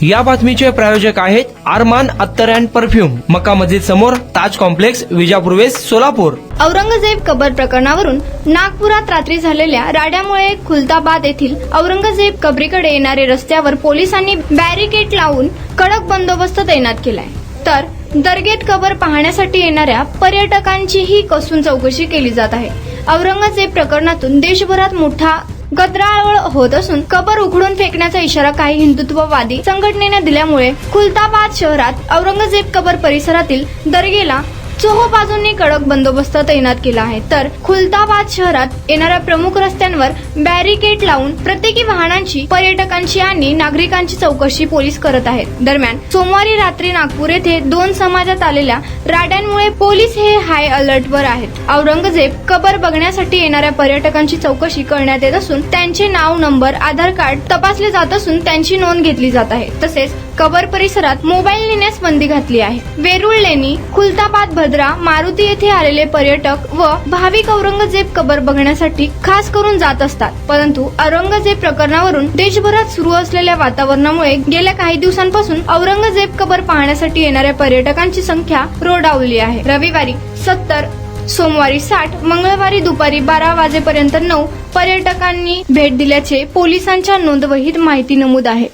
या बातमीचे प्रायोजक आहेत अरमान अत्तर अँड परफ्यूम, मक्का मस्जिद समोर, ताज कॉम्प्लेक्स, विजापूर वेस्ट, सोलापूर। औरंगजेब कबर प्रकरणावरून नागपुरात रात्री झालेल्या राड्यामुळे खुलताबाद येथील औरंगजेब कबरीकडे येणारे रस्त्यावर पोलिसांनी बॅरिकेड लावून कडक बंदोबस्त तैनात केलाय, तर दर्गेत कबर पाहण्यासाठी येणाऱ्या पर्यटकांचीही कसून चौकशी केली जात आहे। औरंगजेब प्रकरणातून देशभरात मोठा गदारोळ होत असून कबर उघडून फेकण्याचा इशारा काही हिंदुत्ववादी संघटनेने दिल्यामुळे खुलताबाद शहरात औरंगजेब कबर परिसरातील दर्गेला चोहो बाजूंनी कडक बंदोबस्त तैनात केला आहे, तर खुलताबाद शहरात येणाऱ्या प्रमुख रस्त्यांवर बॅरिकेड लावून प्रत्येकी वाहनांची, पर्यटकांची आणि नागरिकांची चौकशी पोलीस करत आहेत। दरम्यान सोमवारी रात्री नागपूर येथे 2 समाजात आलेल्या राड्यांमुळे पोलीस हे हाय अलर्टवर आहेत। औरंगजेब कबर बघण्यासाठी येणाऱ्या पर्यटकांची चौकशी करण्यात येत असून त्यांचे नाव, नंबर, आधार कार्ड तपासले जात असून त्यांची नोंद घेतली जात आहे। तसेच कबर परिसरात मोबाईल नेण्यास बंदी घातली आहे। वेरूळ लेणी, खुलताबाद, भद्रा, मारुती येथे आलेले पर्यटक व भाविक औरंगजेब कबर बघण्यासाठी खास करून जात असतात, परंतु औरंगजेब प्रकरणावरून देशभरात सुरू असलेल्या वातावरणामुळे गेल्या काही दिवसांपासून औरंगजेब कबर पाहण्यासाठी येणाऱ्या पर्यटकांची संख्या रोडावली आहे। रविवारी 70, सोमवारी 60, मंगळवारी दुपारी 12 वाजेपर्यंत 9 पर्यटकांनी भेट दिल्याचे पोलिसांच्या नोंदवहीत माहिती नमूद आहे।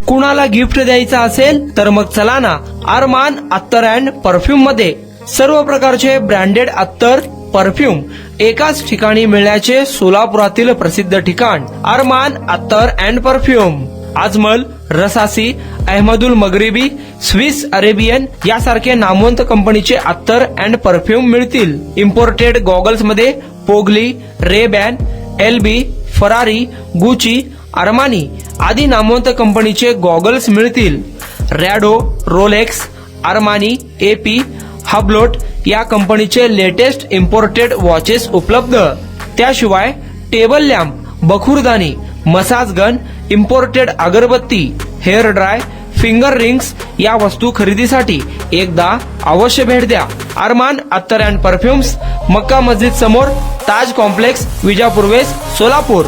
कुणाला गिफ्ट द्यायचं असेल तर मग चला ना अरमान अत्तर अँड परफ्यूम मध्ये। सर्व प्रकारचे ब्रँडेड अत्तर, परफ्यूम एकाच ठिकाणी मिळण्याचे सोलापुरातील प्रसिद्ध ठिकाण अरमान अत्तर and perfume. Ajmal, Rasasi, Ahmed al Maghribi, Swiss Arabian यासारखे नामवंत कंपनीचे अत्तर अँड परफ्यूम मिळतील। इम्पोर्टेड गॉगल्स मध्ये पोगली, रेबॅन, एलबी, फरारी, गुची, अरमानी आदी नामवंत कंपनीचे गॉगल्स मिळतील। Rado, Rolex, Armani, AP, Hublot या कंपनीचे लेटेस्ट इम्पोर्टेड वॉचेस उपलब्ध। त्याशिवाय टेबल लॅम्प, बखुरदानी, मसाज गन, इम्पोर्टेड अगरबत्ती, हेअर ड्राय, फिंगर रिंग्स या वस्तू खरेदीसाठी एकदा अवश्य भेट द्या। अरमान अत्तर अँड परफ्यूम्स, मक्का मस्जिद समोर, ताज कॉम्प्लेक्स, विजापूर वेस्ट, सोलापूर।